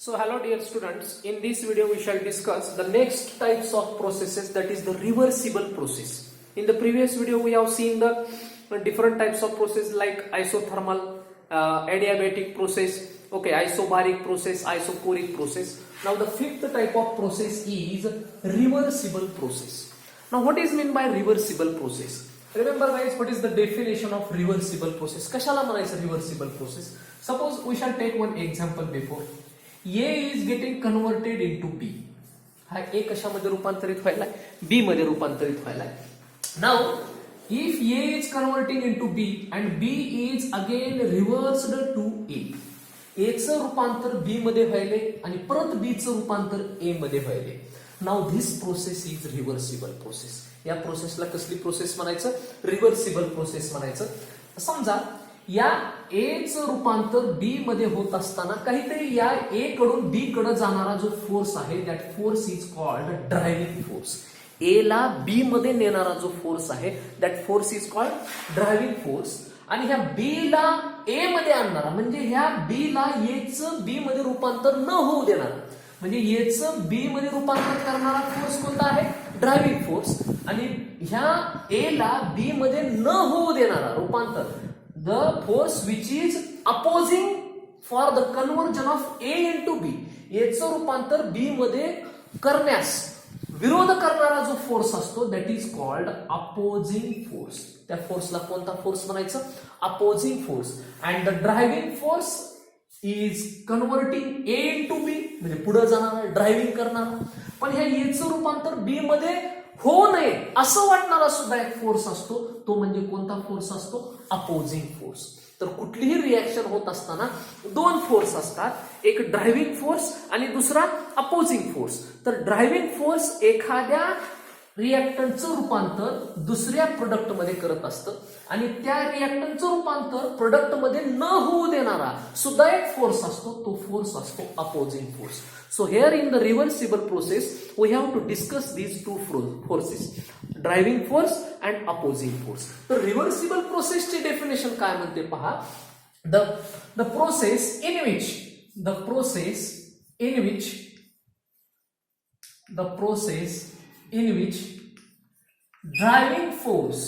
So hello dear students, in this video we shall discuss the next types of processes, that is the reversible process. In the previous video we have seen the different types of process like isothermal, adiabatic process, isobaric process, isochoric process. Now the fifth type of process is reversible process. Now what is meant by reversible process? Remember guys, what is the definition of reversible process? Kashala म्हणायचं reversible process? Suppose we shall take one example before. A is getting converted into B. हा A कशामध्ये रूपांतरित व्हायला? B मध्ये रूपांतरित व्हायला. Now, if A is converting into B and B is again reversed to A. A चं रूपांतर B मध्ये व्हायले आणि परत B चं रूपांतर A मध्ये व्हायले. Now this process is reversible process. या प्रोसेसला कसली प्रोसेस म्हणायचं? रिव्हर्सिबल प्रोसेस म्हणायचं. समजा या A चं रूपांतर B मध्ये होत असताना काहीतरी या A कडून B कडे जाणारा जो फोर्स आहे, that force is called driving force. A ला B मध्ये नेणारा जो फोर्स आहे, that force is called driving force. आणि ह्या B ला A मध्ये आणणारा म्हणजे ह्या B ला A चं B मध्ये रूपांतर न होऊ देणारा, म्हणजे A चं B मध्ये रूपांतर करणारा फोर्स कोणता आहे? Driving force. आणि ह्या A ला B मध्ये न होऊ देणारा रूपांतर, the force which is opposing for the conversion of A into B. याचं रूपांतर B मध्ये करण्यास विरोध करणारा जो फोर्स असतो, that is called opposing force. त्या फोर्सला कोणता फोर्स म्हणायचं? Opposing force. And the driving force is converting A into B, म्हणजे पुढे जाणारा ड्रायव्हिंग करणारा. पण ह्या याचं रूपांतर B मध्ये होऊ नये असं वाटणारा सुद्धा एक फोर्स असतो, तो म्हणजे कोणता फोर्स असतो? Opposing force. तर कुठलीही रिएक्शन होत असताना दोन फोर्स असतात, एक ड्रायव्हिंग फोर्स आणि दुसरा अपोजिंग फोर्स. तर ड्रायव्हिंग फोर्स एखाद्या रिएक्टंटचं रूपांतर दुसऱ्या प्रोडक्ट मध्ये करत असतं आणि त्या रिएक्टंटचं रूपांतर प्रोडक्ट मध्ये न होऊ देणारा सुद्धा एक फोर्स असतो, तो फोर्स असतो opposing force. So here in the reversible process we have to discuss these two forces, driving force and opposing force. तर reversible process ची definition काय म्हणते पहा. The process in which driving force,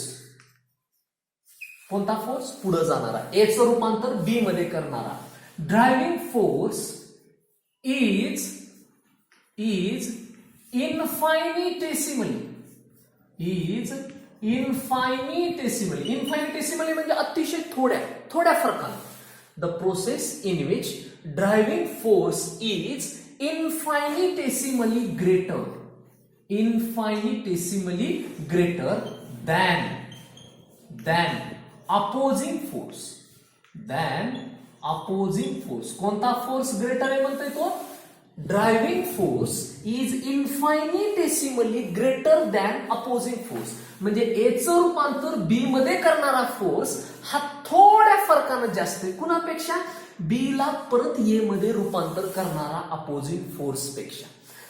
कोणता force? पुढे जाणारा, A चं रूपांतर B मध्ये करणारा, ड्रायव्हिंग फोर्स is infinitesimally म्हणजे अतिशय थोड्या फरकाने. The process in which driving force is infinitesimally greater than opposing force. कोणता फोर्स ग्रेटर आहे म्हणतोय तो? Driving force is infinitesimally greater than opposing force. म्हणजे A चं रूपांतर B मध्ये करणारा फोर्स हा थोड्या फरकानं जास्त आहे कुणापेक्षा? B ला परत A मध्ये रूपांतर करणारा अपोजिंग फोर्स पेक्षा.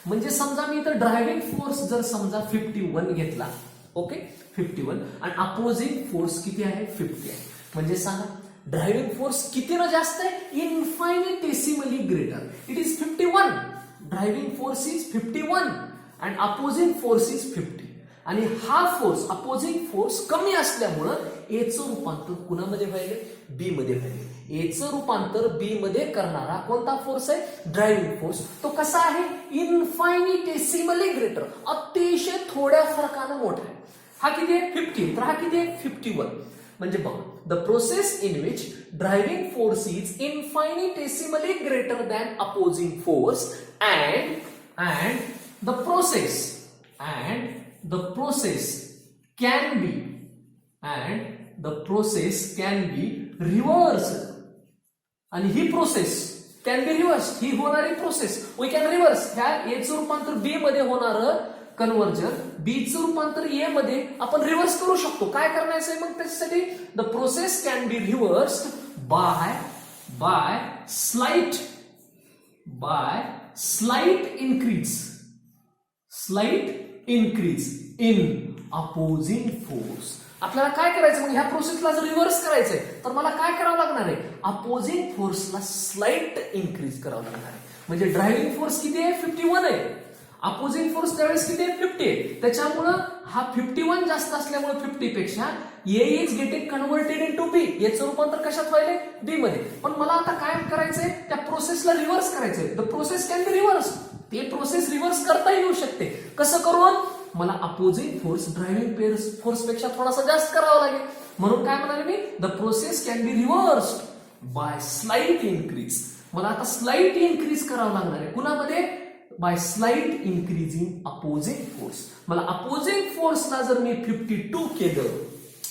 म्हणजे समजा मी इथं ड्रायव्हिंग फोर्स जर समजा 51 घेतला, 51, आणि अपोजिंग फोर्स किती आहे? 50 आहे. म्हणजे सांगा ड्रायव्हिंग फोर्स कितीनं जास्त आहे? Infinitesimally greater. It is 51. Driving force is 51 and opposing force is 50. आणि हा फोर्स अपोजिंग फोर्स कमी असल्यामुळं A चं रूपांतर कुणामध्ये व्हायले? B मध्ये व्हायले. A चं रूपांतर B मध्ये करणारा कोणता फोर्स आहे? Driving force. तो कसा आहे? इन्फायनिटेसिमली ग्रेटर, अतिशय थोड्या फरकानं मोठा आहे. हा किती आहे? 50. तर हा किती आहे? 51. म्हणजे बघा, the process in which driving force is infinitesimally greater than opposing force and the process can be reversed. आणि ही प्रोसेस कॅन बी रिव्हर्स्ड, ही होणारी प्रोसेस वी कॅन रिव्हर्स. ह्या A चं रूपांतर B मध्ये होणारं कन्व्हर्जन B चं रूपांतर A मध्ये आपण रिव्हर्स करू शकतो. काय करायचं आहे मग त्याच्यासाठी? The process can be reversed by slight increase in opposing force. आपल्याला काय करायचं? मग ह्या प्रोसेसला जर रिव्हर्स करायचंय तर मला काय करावं लागणार? लागणार आहे? अपोजिंग फोर्सला स्लाइट इन्क्रीज करावं लागणार आहे. म्हणजे ड्रायव्हिंग फोर्स किती आहे? 51 आहे. अपोजिंग फोर्स त्यावेळेस किती आहे? 50 आहे. त्याच्यामुळं हा 51 जास्त असल्यामुळे 50 पेक्षा A is getting converted into B. याचं रूपांतर कशात व्हायले? बी मध्ये. पण मला आता काय करायचंय? त्या प्रोसेसला रिव्हर्स करायचंय. The process can be reverse. ते प्रोसेस रिव्हर्स करता येऊ शकते. कसं करून? मला अपोजिंग फोर्स ड्रायव्हिंग फोर्स पेक्षा थोडासा जास्त करावा लागेल. म्हणून काय म्हणाले मी? The process can be reversed by slight increase. मला आता स्लाइट इन्क्रीज करावं लागणार आहे. कुणामध्ये? By slight increasing opposing force. मला अपोजिंग फोर्सला जर मी 52 केलं,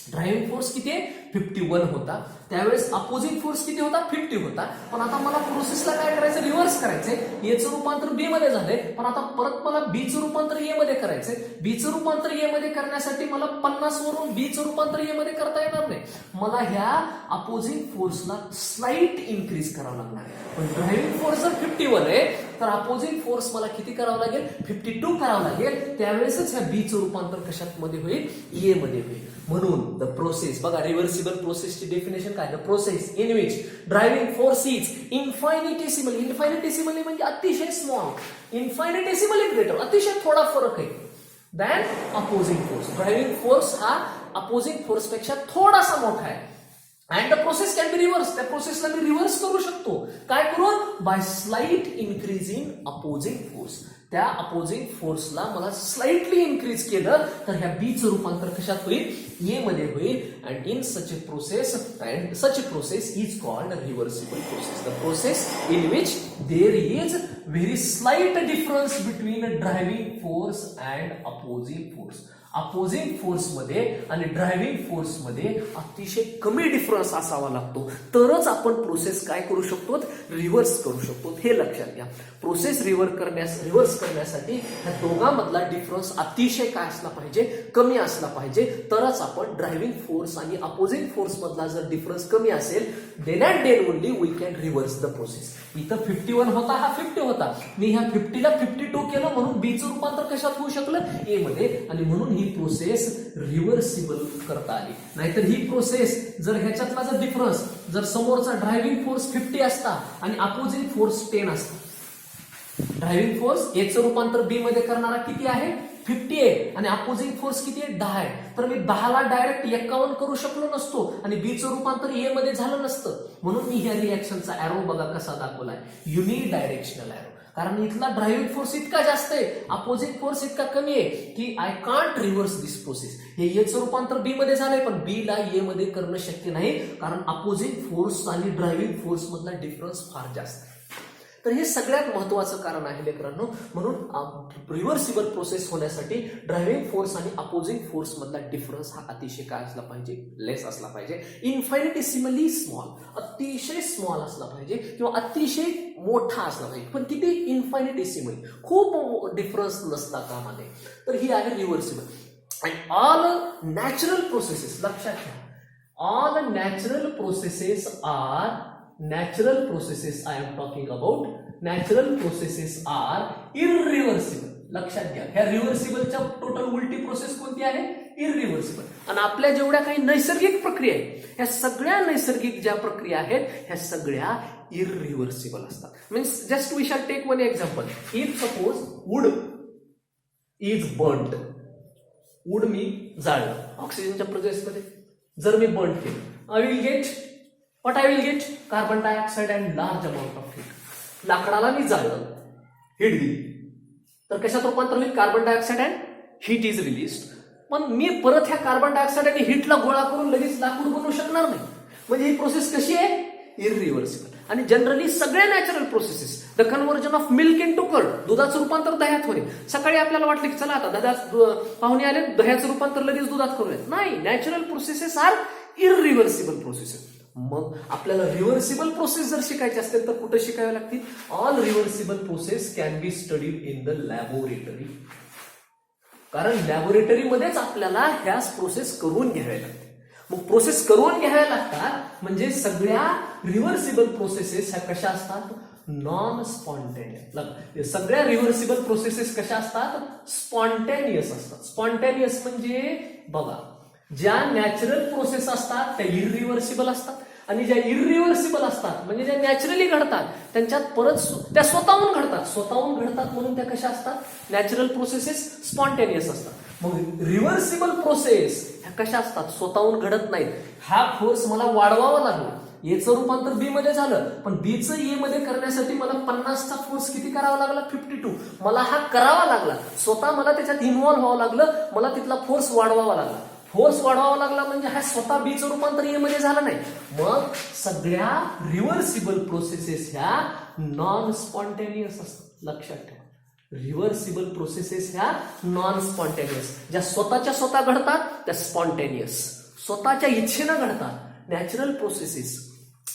ड्रायव्हिंग फोर्स किती आहे? 51 होता. त्यावेळेस अपोजिंग फोर्स किती होता? 50 होता. पण आता मला प्रोसेसला काय करायचं? रिव्हर्स करायचंय. एचं रूपांतर बी मध्ये झालंय, पण आता परत मला बीचं रूपांतर ए मध्ये करायचंय. बीचं रूपांतर ए मध्ये करण्यासाठी मला 50 वरून बीचं रूपांतर ए मध्ये करता येणार नाही. मला ह्या अपोजिंग फोर्सला स्लाइट इन्क्रीज करावं लागणार आहे. पण ड्रायव्हिंग फोर्स जर 51 आहे, तर अपोजिंग फोर्स मला किती करावं लागेल? 52 करावं लागेल. त्यावेळेसच ह्या बीचं रूपांतर कशात मध्ये होईल? ए मध्ये होईल. म्हणून द प्रोसेस, बघा रिव्हर्सिबल प्रोसेसची डेफिनेशन काय? The process in which driving force is infinitesimal. Infinitesimal म्हणजे अतिशय स्मॉल. इन्फायनिटेसिमल ग्रेटर, अतिशय थोडा फरक आहे. Than opposing force. Driving force हा अपोजिंग फोर्स पेक्षा थोडासा मोठा आहे. And the process can be reverse. त्या प्रोसेसला मी रिव्हर्स करू शकतो. काय करून? By slight increasing opposing force. त्या अपोजिंग फोर्सला मला स्लाइटली इन्क्रीज केलं तर ह्या बीचं रूपांतर कशात होईल? ए मध्ये होईल. And in such a process is called reversible process. The process in which there is very slight difference between driving force and opposing force. Opposing force मध्ये आणि ड्रायव्हिंग फोर्स मध्ये अतिशय कमी डिफरन्स असावा लागतो, तरच आपण प्रोसेस काय करू शकतो? रिव्हर्स करू शकतो. हे लक्षात घ्या. प्रोसेस रिव्हर्स करण्यासाठी ह्या दोघांमधला डिफरन्स अतिशय काय असला पाहिजे? कमी असला पाहिजे. तरच आपण ड्रायव्हिंग फोर्स आणि अपोजिंग फोर्स मधला जर डिफरन्स कमी असेल, then and then only we can reverse the process. इथं 51 होता, हा 50 होता. मी ह्या 50 ला 52 केलं, म्हणून बीचं रूपांतर कशात होऊ शकलं? ए मध्ये. आणि म्हणून ही प्रोसेस रिव्हर्सिबल करता आली. नाहीतर ही प्रोसेस जर ह्याच्यातला जर डिफरन्स, जर समोरचा ड्रायव्हिंग फोर्स 50 असता आणि अपोजिंग फोर्स 10 असता, ड्रायव्हिंग फोर्स एचं रूपांतर बी मध्ये करणारा किती आहे? 50 आहे. आणि अपोजिंग फोर्स किती आहे? 10 आहे. तर मी 10 ला डायरेक्ट 51 करू शकलो नसतो आणि बीचं रूपांतर ए मध्ये झालं नसतं. म्हणून मी ह्या रिएक्शनचा एरो बघा कसा दाखवलाय, युनिडायरेक्शनल एरो. कारण इथला ड्रायव्हिंग फोर्स इतका जास्त आहे, अपोजिंग फोर्स इतका कमी आहे की I can't reverse this process. हे एचं रूपांतर बी मध्ये झालंय, पण बी ला ए मध्ये करणं शक्य नाही, कारण अपोजिंग फोर्स आणि ड्रायव्हिंग फोर्स मधला डिफरन्स फार जास्त आहे. तर हे सगळ्यात महत्वाचं कारण आहे लेकरांनो. म्हणून रिव्हर्सिबल प्रोसेस होण्यासाठी ड्रायव्हिंग फोर्स आणि अपोजिंग फोर्स मधला डिफरन्स हा अतिशय काय असला पाहिजे? लेस असला पाहिजे. इन्फायनिटेसिमली स्मॉल, अतिशय स्मॉल असला पाहिजे किंवा अतिशय मोठा असला पाहिजे. पण किती? इन्फायनिटेसिमल, खूप डिफरन्स नसता कामाने. तर ही आहे reversible. And all natural processes, लक्षात घ्या, all natural processes I am talking about. Natural processes are irreversible. लक्षात घ्या, ह्या रिव्हर्सिबलच्या टोटल उलटी प्रोसेस कोणती आहे? इररिव्हर्सिबल. आणि आपल्या जेवढ्या काही नैसर्गिक प्रक्रिया आहेत, ह्या सगळ्या नैसर्गिक ज्या प्रक्रिया आहेत, ह्या सगळ्या इररिव्हर्सिबल असतात. Means just we shall take one example. If suppose wood is burned, wood मी जाळलं ऑक्सिजनच्या प्रोसेसमध्ये, जर मी बर्न केलं, I will get carbon dioxide and large amount of heat. लाकडाला मी जाळलं, हीट दिली, तर कशात रूपांतर होईल? Carbon dioxide and heat is release. पण मी परत ह्या कार्बन डायऑक्साइड आणि हीटला गोळा करून लगेच लाकूड बनवू शकणार नाही. म्हणजे ही प्रोसेस कशी आहे? इररिव्हर्सिबल. आणि जनरली सगळ्या natural processes, the conversion of milk into curd, दुधाचं रूपांतर दह्यात होणे. सकाळी आपल्याला वाटलं की चला आता पाहुणे आले, दह्याचं रूपांतर लगेच दुधात करूयात. नाही, नॅचरल प्रोसेसेस आर इररिव्हर्सिबल प्रोसेसेस. मग आपल्याला रिव्हर्सिबल प्रोसेस जर शिकायची असेल तर कुठे शिकावे लागतील? All reversible process can be studied in the laboratory. कारण लॅबोरेटरीमध्येच आपल्याला ह्या प्रोसेस करून घ्याव्या लागतात. मग प्रोसेस करून घ्याव्या लागतात म्हणजे सगळ्या रिव्हर्सिबल प्रोसेसेस ह्या कशा असतात? Non spontaneous. सगळ्या रिव्हर्सिबल प्रोसेसेस कशा असतात? स्पॉन्टेनियस असतात. स्पॉन्टेनियस म्हणजे बघा, ज्या नॅचरल प्रोसेस असतात त्या इररिव्हर्सिबल असतात आणि ज्या इरिव्हर्सिबल असतात म्हणजे ज्या नॅचरली घडतात त्यांच्यात परत त्या स्वतःहून घडतात म्हणून त्या कशा असतात नॅचरल प्रोसेसेस स्पॉन्टेनियस असतात मग रिव्हर्सिबल प्रोसेस ह्या कशा असतात स्वतःहून घडत नाहीत हा फोर्स मला वाढवावा लागला एचं रूपांतर बी मध्ये झालं पण बीचं ए मध्ये करण्यासाठी मला 50चा फोर्स किती करावा लागला 52 मला हा करावा लागला स्वतः मला त्याच्यात इन्व्हॉल्व्ह व्हावं लागलं मला तिथला फोर्स वाढवावा लागला म्हणजे हा स्वतः बीचं रूपांतर ए मध्ये झालं नाही मग सगळ्या रिव्हर्सिबल प्रोसेसेस ह्या नॉन स्पॉन्टेनियस असतात लक्षात ठेवा रिव्हर्सिबल प्रोसेसेस ह्या नॉन स्पॉन्टेनियस ज्या स्वतःच्या स्वतः घडतात त्या स्पॉन्टेनियस स्वतःच्या इच्छेनं घडतात नॅचरल प्रोसेसेस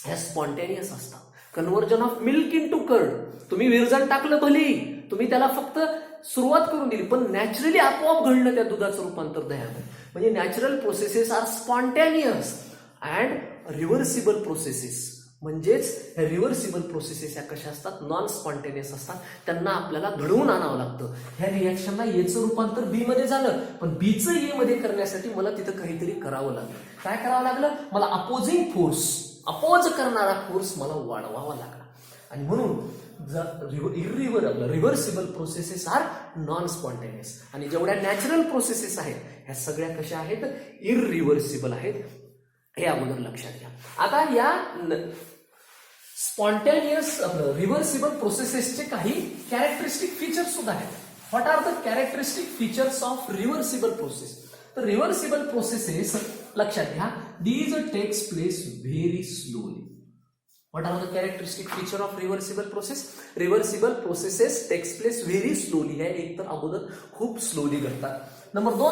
ह्या स्पॉन्टेनियस असतात conversion of milk into curd तुम्ही विरजण टाकलं भली तुम्ही त्याला फक्त सुरुवात करून दिली पण नॅचरली आपोआप घडलं त्या दुधाचं रूपांतर दह्यामध्ये म्हणजे natural processes are spontaneous and reversible processes म्हणजेच रिव्हर्सिबल प्रोसेसेस या कशा असतात नॉन स्पॉन्टेनियस असतात त्यांना आपल्याला घडवून आणावं लागतं ह्या रिॲक्शनला एचं रूपांतर बी मध्ये झालं पण बीचं ए मध्ये करण्यासाठी मला तिथं काहीतरी करावं लागलं काय करावं लागलं मला अपोजिंग फोर्स अपोज करणारा फोर्स मला वाढवावा लागला आणि म्हणून reversible processes are non spontaneous आणि जेवढ्या नॅचरल प्रोसेसेस आहेत ह्या सगळ्या कशा आहेत इररिव्हर्सिबल आहेत हे अगोदर लक्षात घ्या आता या स्पॉन्टेनियस रिव्हर्सिबल प्रोसेसेसचे काही कॅरेक्टरिस्टिक फीचर्स सुद्धा आहेत what are the characteristic features of reversible process तर रिव्हर्सिबल प्रोसेसेस लक्षात घ्या these takes place very slowly what are the characteristic feature of reversible process reversible processes takes place very slowly आहे एक तर अगोदर खूप स्लोली घडतात number 2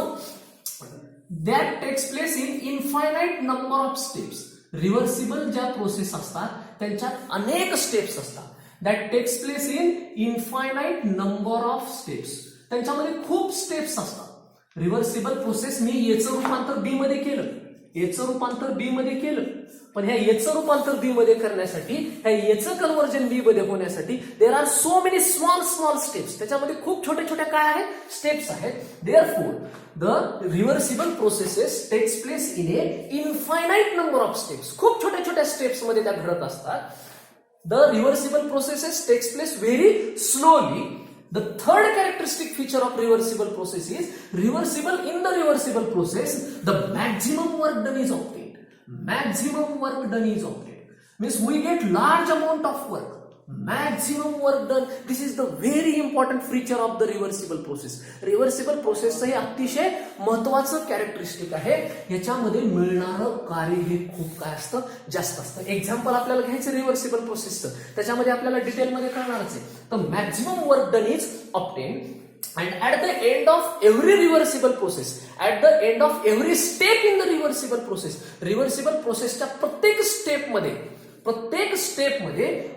that takes place in infinite number of steps reversible ज्या process असतात त्यांच्यात अनेक स्टेप्स असतात that takes place in infinite number of steps त्यांच्यामध्ये खूप स्टेप्स असतात रिव्हर्सिबल प्रोसेस मी एचं रूपांतर बी मध्ये केलं पण ह्या एचं रूपांतर बी मध्ये करण्यासाठी ह्या एचं कन्व्हर्जन बी मध्ये होण्यासाठी there are so many small steps त्याच्यामध्ये खूप छोट्या काय आहेत स्टेप्स आहेत therefore the reversible processes takes place in a infinite number of steps खूप छोट्या स्टेप्स मध्ये त्या घडत असतात the reversible processes takes place very slowly The third characteristic feature of reversible process is reversible in the reversible process the maximum work done is obtained. Maximum work done is obtained. Means we get large amount of work. Maximum work done. This is the very important feature of the reversible process. Reversible process हे अतिशय महत्वाचं characteristic आहे याच्यामध्ये मिळणारं कार्य हे खूप काय असतं जास्त असतं एक्झाम्पल आपल्याला घ्यायचं रिव्हर्सिबल प्रोसेसचं त्याच्यामध्ये आपल्याला डिटेलमध्ये कळणारच आहे तर maximum work done is obtained and at the end of every reversible process at the end of every step in the reversible process च्या प्रत्येक स्टेप मध्ये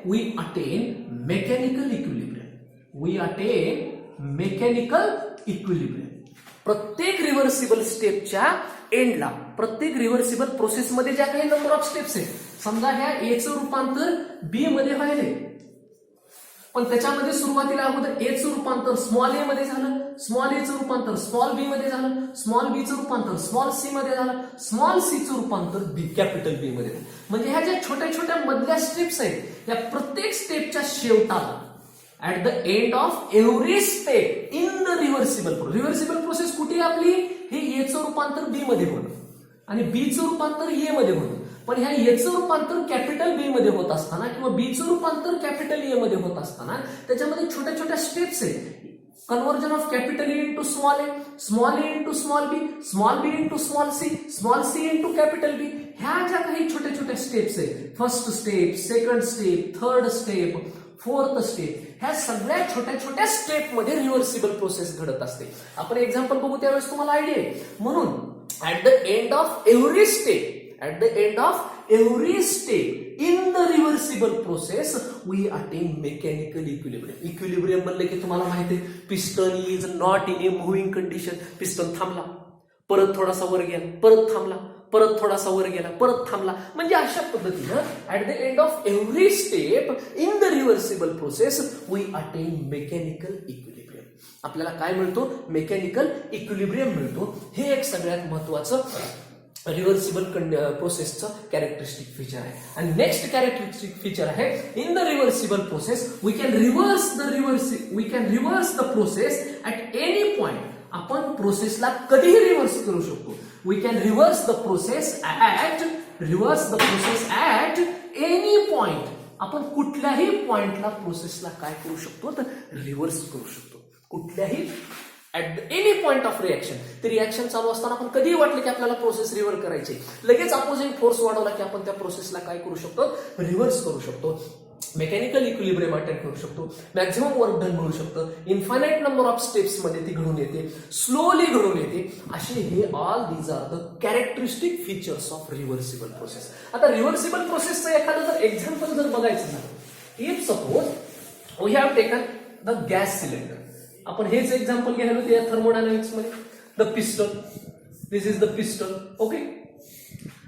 we attain mechanical equilibrium प्रत्येक रिव्हर्सिबल स्टेपच्या एंडला प्रत्येक रिव्हर्सिबल प्रोसेस मध्ये ज्या काही number of steps आहेत समजा ह्या एचं रूपांतर बी मध्ये व्हायले पण त्याच्यामध्ये सुरुवातीला अगोदर एचं रूपांतर स्मॉल ए मध्ये झालं स्मॉल एचं रूपांतर स्मॉल बी मध्ये झालं स्मॉल बीचं रूपांतर स्मॉल सी मध्ये झालं स्मॉल सीचं रूपांतर बी कॅपिटल बी मध्ये झालं म्हणजे ह्या ज्या छोट्या मधल्या स्टेप्स आहेत या प्रत्येक स्टेपच्या शेवटाला at the end of every step in the reversible process कुठे आपली हे एचं रूपांतर बी मध्ये होणं आणि बीचं रूपांतर ए मध्ये होणं पण ह्या एचं रूपांतर कॅपिटल बी मध्ये होत असताना किंवा बीचं रूपांतर कॅपिटल ए मध्ये होत असताना त्याच्यामध्ये छोट्या स्टेप्स आहेत conversion of capital A into small A into small B into small C into capital B ह्या ज्या काही छोट्या स्टेप्स आहेत first step second step third step fourth step ह्या सगळ्या छोट्या स्टेप मध्ये रिव्हर्सिबल प्रोसेस घडत असते आपण एक्झाम्पल बघू त्यावेळेस तुम्हाला आयडिया आहे म्हणून at the end of every step in the reversible process we attain mechanical equilibrium म्हणले की तुम्हाला माहिती आहे piston is not in A moving condition piston थांबला परत थोडासा वर गेला परत थांबला परत थोडासा वर गेला परत थांबला म्हणजे अशा पद्धतीनं at the end of every step in the reversible process we attain mechanical equilibrium आपल्याला काय मिळतो मेकॅनिकल इक्विलिब्रियम मिळतो हे एक सगळ्यात महत्वाचं रिव्हर्सिबल प्रोसेसचं कॅरेक्टरिस्टिक फीचर आहे. आणि नेक्स्ट कॅरेक्टरिस्टिक फीचर आहे, in the reversible process we can reverse the process at any point. आपण प्रोसेसला कधीही रिव्हर्स करू शकतो. We can reverse the process at any point. आपण कुठल्याही पॉइंटला प्रोसेसला काय करू शकतो, तर रिव्हर्स करू शकतो. कुठल्याही at any point of reaction. ते रिएक्शन चालू असताना आपण कधीही वाटलं की आपल्याला प्रोसेस रिव्हर्स करायची, लगेच अपोजिंग फोर्स वाढवला की आपण त्या प्रोसेसला काय करू शकतो, रिव्हर्स करू शकतो. मेकॅनिकल इक्विलिब्रियम अटेंड करू शकतो. मॅक्झिमम वर्क डन मिळू शकतं. इन्फायनाइट नंबर ऑफ स्टेप्स मध्ये ती घडून येते, स्लोली घडून येते. असे हे all these are the characteristic features of reversible process. आता रिव्हर्सिबल प्रोसेसचं एखादं जर एक्झाम्पल जर बघायचं झालं, if suppose we have taken the gas cylinder. आपण हेच एक्झाम्पल घ्यायला होते या थर्मोडायनामिक्स मध्ये. The piston, this is the piston. Okay,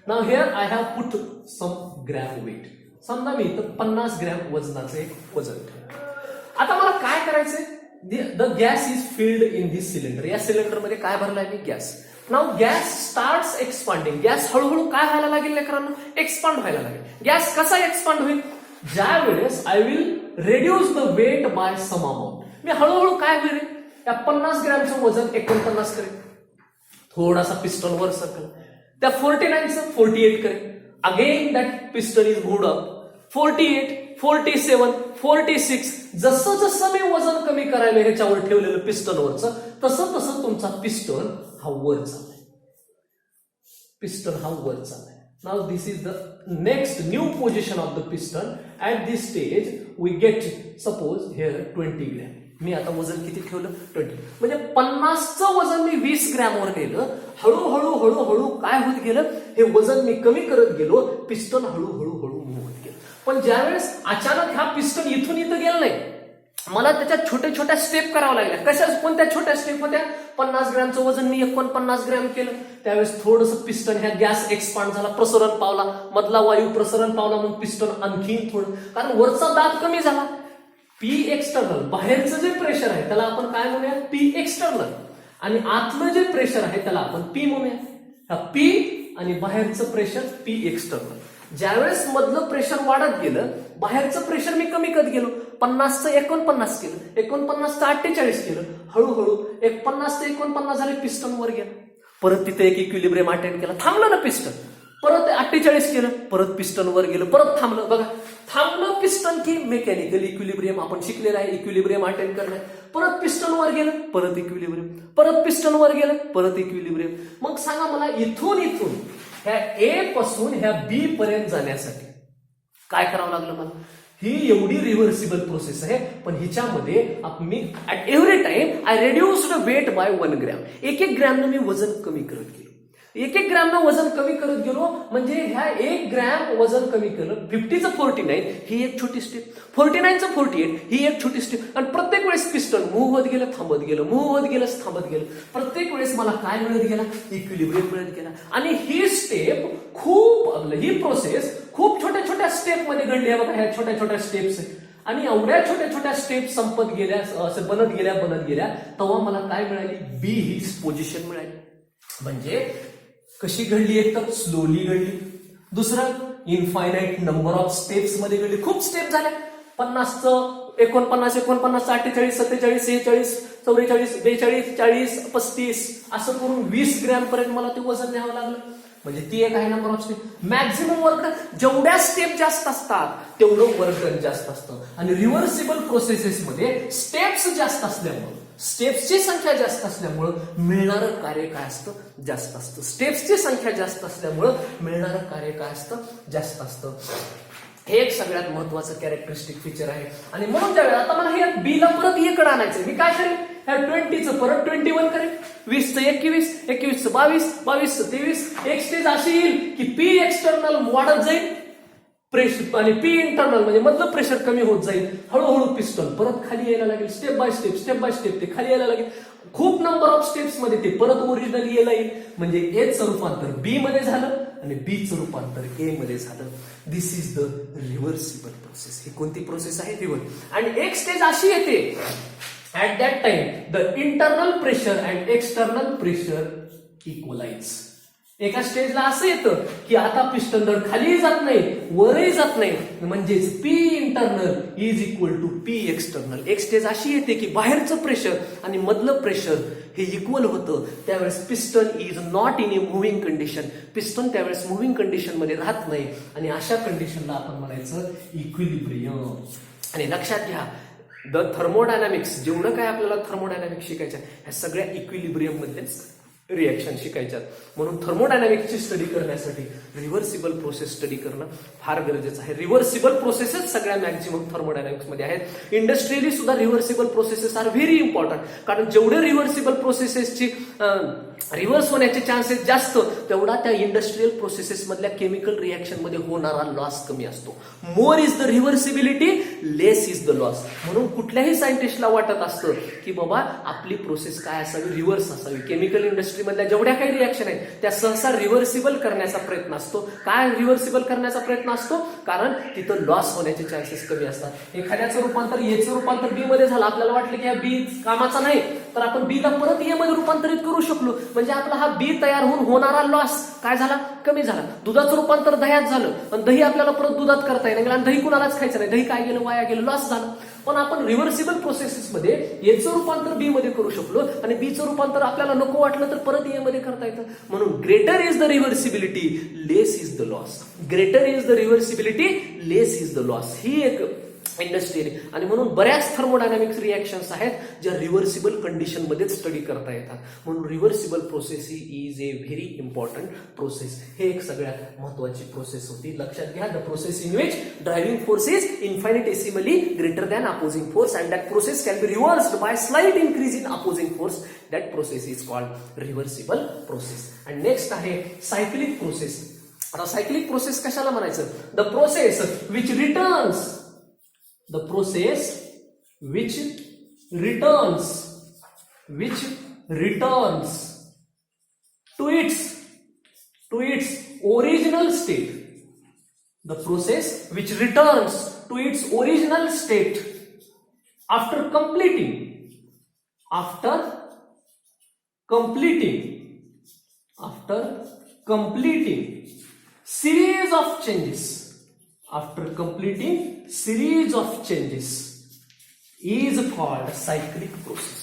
now here I have put some gram weight. समजा मी इथं 50 ग्रॅम वजनाचं एक वजन ठेवलं. आता मला काय करायचंय, the gas is filled in this cylinder. या सिलेंडर मध्ये काय भरलाय मी, gas. Now gas starts expanding. Gas हळूहळू काय व्हायला लागेल लेकरांना, एक्सपांड व्हायला लागेल. गॅस कसा एक्सपांड होईल, ज्या वेळेस I will reduce the weight by some amount. मी हळूहळू काय होईल, त्या 50 ग्रॅमचं वजन 49 करेल, थोडासा पिस्टन वर सरकल. त्या 49चं 48 करेल. Again that piston is moved up 48, 47, 46. जसं जसं मी वजन कमी करायला ह्याच्यावर ठेवलेलं पिस्टनवरचं, तसं तसं तुमचा पिस्टन हा वर चाललाय. पिस्टन हा वर चाललाय. Now this is the next new position of the piston. At this stage we get suppose here 20 gram. मी आता वजन किती ठेवलं, 20. म्हणजे 50चं वजन मी 20 ग्रॅमवर नेलं. हळूहळू हळूहळू काय होत गेलं, हे वजन मी कमी करत गेलो, पिस्टन हळूहळू मूव्ह होत गेलं. पण ज्यावेळेस अचानक हा पिस्टन इथून इथं गेला नाही, मला त्याच्यात छोट्या छोट्या स्टेप करावं लागल्या. कशा, कोणत्या छोट्या स्टेप होत्या, 50 ग्रॅमचं वजन मी 49 ग्रॅम केलं. त्यावेळेस थोडंसं पिस्टन ह्या गॅस एक्सपांड झाला, प्रसरण पावला, मधला वायू प्रसरण पावला, मग पिस्टन आणखीन थोडं, कारण वरचा दाब कमी झाला. पी एक्सटर्नल, बाहेरचं जे प्रेशर आहे त्याला आपण काय म्हणूया, पी एक्सटर्नल. आणि आतलं जे प्रेशर आहे त्याला आपण पी म्हणूया. पी आणि बाहेरचं प्रेशर पी एक्सटर्नल. ज्यावेळेस मधलं प्रेशर वाढत गेलं, बाहेरचं प्रेशर मी कमी करत गेलो. 50चं 49 केलं, 49चं 48 केलं. हळूहळू 50 ते 49 झाले, पिस्टन वर गेलं. परत तिथे एक इक्विलिब्रियम अटेंड केला, थांबलं ना पिस्टन. परत 48 केलं, परत पिस्टन वर गेलं, परत थांबलं. बघा, थांबलं पिस्टन की मेकॅनिकल इक्विलिब्रियम आपण शिकलेलं आहे, इक्विलिब्रियम अटेंड करणं. परत पिस्टन वर गेलं, परत इक्विलिब्रियम, परत पिस्टन वर गेलं, परत इक्विलिब्रियम. मग सांगा मला, इथून ह्या ए पासून ह्या बी पर्यंत जाण्यासाठी काय करावं लागलं मला. ही एवढी रिव्हर्सिबल प्रोसेस आहे, पण हिच्यामध्ये मी at every time I reduced weight by 1 gram. एक ग्रॅमनं मी वजन कमी करत गेलो. एक ग्रॅमनं वजन कमी करत गेलो, म्हणजे ह्या 1 ग्रॅम वजन कमी केलं. 50चं 49 ही एक छोटी स्टेप, 49चं 48 ही एक छोटी स्टेप. आणि प्रत्येक वेळेस पिस्टन मूव्ह होत गेलं, थांबत गेलं, मूव्ह होत गेलं, थांबत गेलं. प्रत्येक वेळेस मला काय मिळत गेला, इक्विलिब्रियम मिळत गेला. आणि ही स्टेप ही प्रोसेस खूप छोट्या छोट्या स्टेप मध्ये घडली आहे. बघा, ह्या छोट्या छोट्या स्टेप्स आहेत. आणि एवढ्या छोट्या छोट्या स्टेप संपत गेल्या, असं बनत गेल्या, तेव्हा मला काय मिळाली, बी ही पोझिशन मिळाली. म्हणजे कशी घडली, एक तर स्लोली घडली, दुसरं इनफायनाइट नंबर ऑफ स्टेप्स मध्ये घडली. खूप स्टेप झाल्या. 50चं 49, 48, 47, 46, 44, 44, 42, 35 असं करून 20 ग्रॅम पर्यंत मला ते वजन न्यावं लागलं. म्हणजे ती एक आहे number of step. Maximum work, जेवढ्या स्टेप जास्त असतात तेवढं वर्क डन जास्त असतं. आणि रिव्हर्सिबल प्रोसेसेसमध्ये स्टेप्स जास्त असल्यामुळे, स्टेप्सची संख्या जास्त असल्यामुळं मिळणारं कार्य काय असतं, जास्त असतं. स्टेप्सची संख्या जास्त असल्यामुळं मिळणारं कार्य काय असतं, जास्त असतं. हे एक सगळ्यात महत्वाचं कॅरेक्टरिस्टिक फीचर आहे. आणि म्हणून ज्यावेळेस आता मला हे बीला परत इकडे आणायचंय, मी काय करेन, ह्या 20चं परत 21 करेन, 20चं 21, 21चं 22, 22चं 23. एक स्टेज अशी येईल की पी एक्सटर्नल वाढत जाईल प्रेशर, आणि पी इंटरनल म्हणजे मधलं प्रेशर कमी होत जाईल. हळूहळू पिस्टन परत खाली यायला लागेल, स्टेप बाय स्टेप ते खाली यायला लागेल. खूप नंबर ऑफ स्टेप्स मध्ये ते परत ओरिजिनली यायला येईल. म्हणजे एचं रूपांतर बी मध्ये झालं आणि बीचं रूपांतर ए मध्ये झालं. This is the reversible process. ही कोणती प्रोसेस आहे, रिव्हर्स. आणि एक स्टेज अशी येते, at that time the internal pressure and external pressure equalize. एका स्टेजला असं येतं की आता पिस्टन धड खालीही जात नाही वरही जात नाही, म्हणजेच P internal is equal to P external. एक स्टेज अशी येते की बाहेरचं प्रेशर आणि मधलं प्रेशर हे इक्वल होतं. त्यावेळेस piston is not in A moving condition. Piston त्यावेळेस मुव्हिंग कंडिशन मध्ये राहत नाही आणि अशा कंडिशनला आपण म्हणायचं इक्विलिब्रियम. आणि लक्षात घ्या, द थर्मोडायनामिक्स, जेवढं काय आपल्याला थर्मोडायनामिक्स शिकायचं ह्या सगळ्या इक्विलिब्रियम मध्येच रिएक्शन शिकायच्यात. म्हणून थर्मोडायनामिक्सची स्टडी करण्यासाठी रिव्हर्सिबल प्रोसेस स्टडी करणं फार गरजेचं आहे. रिव्हर्सिबल प्रोसेसेस सगळ्या मॅक्झिमम थर्मोडायनामिक्स मध्ये आहेत. इंडस्ट्रियली सुद्धा reversible processes are very important, कारण जेवढे रिव्हर्सिबल प्रोसेसेसची रिव्हर्स होण्याचे चान्सेस जास्त, तेवढा त्या इंडस्ट्रियल प्रोसेसेस मधल्या केमिकल रिएक्शन मध्ये होणारा लॉस कमी असतो. More is the reversibility, less is the loss. म्हणून कुठल्याही सायंटिस्टला वाटत असतं की बाबा आपली प्रोसेस काय असावी, रिव्हर्स असावी. केमिकल इंडस्ट्री मधल्या जेवढ्या काही रिएक्शन आहेत त्या सहसा रिव्हर्सिबल करण्याचा प्रयत्न असतो. काय रिव्हर्सिबल करण्याचा प्रयत्न असतो? कारण तिथं लॉस होण्याचे चान्सेस कमी असतात. एखाद्याचं रूपांतर एचं रूपांतर बी मध्ये झालं, आपल्याला वाटलं की हा बी कामाचा नाही, तर आपण बी ला परत ए मध्ये रूपांतरित करू शकलो, म्हणजे आपला हा बी तयार होऊन होणारा लॉस काय झाला, कमी झाला. दुधाचं रूपांतर दह्यात झालं आणि दही आपल्याला परत दुधात करता येईल आणि दही कुणालाच खायचं नाही, दही काय गेलं, वाया गेलं, लॉस झालं. पण आपण रिव्हर्सिबल प्रोसेसेस मध्ये एचं रूपांतर बी मध्ये करू शकलो आणि बीचं रूपांतर आपल्याला नको वाटलं तर परत ए मध्ये करता येतं. म्हणून greater is the reversibility, less is the loss. Greater is the reversibility, less is the loss. ही एक इंडस्ट्रियल. आणि म्हणून बऱ्याच थर्मोडायनामिक्स रिएक्शन्स आहेत ज्या रिव्हर्सिबल कंडिशन मध्ये स्टडी करता येतात. म्हणून reversible process is a very important process. हे एक सगळ्यात महत्वाची प्रोसेस होती. लक्षात घ्या, the process in which driving force is infinitesimally greater than opposing force and that process can be reversed by slight increase in opposing force. That process is called reversible process. And next आहे cyclic process. आता cyclic process कशाला म्हणायचं? The process which returns, the process which returns to its original state. The process which returns to its original state after completing series of changes. After completing series of changes is called cyclic process.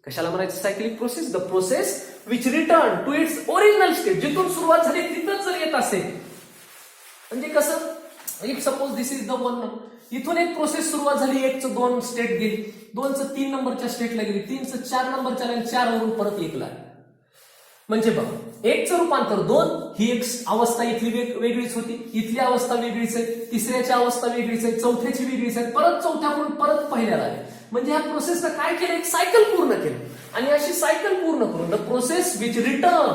कशाला म्हणायचं cyclic process? The process which return to its original state. जिथून सुरुवात झाली तिथंच जर येत असेल, म्हणजे कसं, if suppose this is the one, इथून एक प्रोसेस सुरुवात झाली, 1चं 2 स्टेट गेली, 2चं 3 नंबरच्या स्टेटला गेली, 3चं 4 नंबरच्या लाईन, 4 वरून परत 1 ला. म्हणजे बघा, 1चं रूपांतर 2, ही एक अवस्था इथली वेगळीच होती, इथली अवस्था वेगळीच आहे, तिसऱ्याची अवस्था वेगळीच आहे, चौथ्याची वेगळीच आहे, परत चौथ्याकडून परत पहिल्याला आले. म्हणजे ह्या प्रोसेसनं काय केलं, एक सायकल पूर्ण केलं. आणि अशी सायकल पूर्ण करून the process which return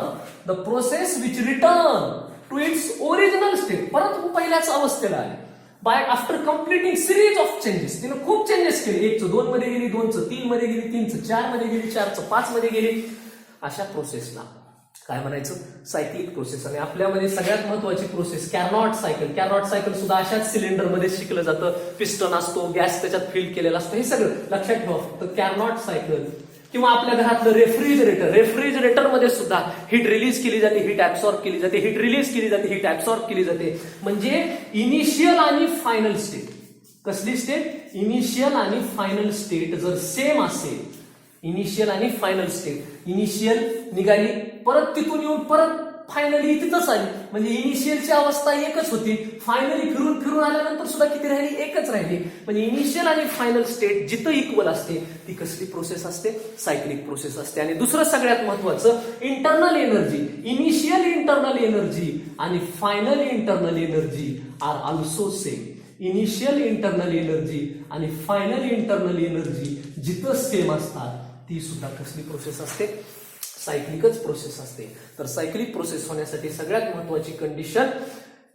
to its original state, परत पहिल्याच अवस्थेला आले. By after completing series of changes. तिने खूप चेंजेस केले. 1चं 2 मध्ये गेली, 2चं 3 मध्ये गेली, 3चं 4 मध्ये गेली, 4चं 5 मध्ये गेली. अशा प्रोसेसला काय म्हणायचं, सायक्लिक प्रोसेस. आणि आपल्यामध्ये सगळ्यात महत्वाची प्रोसेस कॅरनॉट सायकल. कॅरनॉट सायकल सुद्धा अशाच सिलेंडर मध्ये शिकलं जातं. पिस्टन असतो, गॅस त्याच्यात फिल केलेला असतो, हे सगळं लक्षात ठेवा. फक्त कॅरनॉट सायकल. किंवा आपल्या घरातलं रेफ्रिजरेटर मध्ये सुद्धा हीट रिलीज केली जाते, हीट ऍब्सॉर्ब केली जाते, हीट रिलीज केली जाते, हीट ऍब्सॉर्ब केली जाते. म्हणजे इनिशियल आणि फायनल स्टेट. कसली स्टेट? इनिशियल आणि फायनल स्टेट जर सेम असेल, इनिशियल आणि फायनल स्टेट, इनिशियल निघाली, परत तिथून येऊन परत फायनली तिथंच आली, म्हणजे इनिशियलची अवस्था एकच होती, फायनली फिरून आल्यानंतर सुद्धा किती राहिली, एकच राहिली. म्हणजे इनिशियल आणि फायनल स्टेट जिथं इक्वल असते ती कसली प्रोसेस असते, सायक्लिक प्रोसेस असते. आणि दुसरं सगळ्यात महत्वाचं, internal energy. Initial internal energy आणि final internal energy are also same. Initial internal energy आणि फायनल इंटरनल एनर्जी जिथं सेम असतात ती सुद्धा कसली प्रोसेस असते, सायक्लिकच प्रोसेस असते. तर सायक्लिक प्रोसेस होण्यासाठी सगळ्यात महत्वाची कंडिशन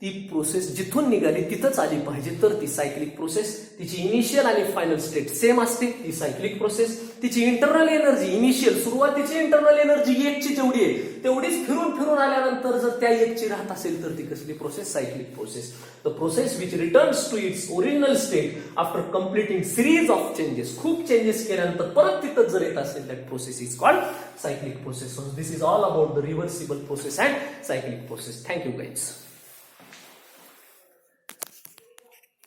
ती प्रोसेस जिथून निघाली तिथंच आली पाहिजे, तर ती सायक्लिक प्रोसेस. तिची इनिशियल आणि फायनल स्टेट सेम असते, ती सायक्लिक प्रोसेस. तिची इंटरनल एनर्जी, इनिशियल सुरुवातीची इंटरनल एनर्जी एकची जेवढी आहे तेवढीच फिरून फिरून आल्यानंतर जर त्या एकची राहत असेल तर ती कसली process? Cyclic process. The process which returns to its original state after completing series of changes. खूप चेंजेस केल्यानंतर परत तिथं जर येत असेल, that process is called cyclic process. So this is all about the reversible process and cyclic process. Thank you guys.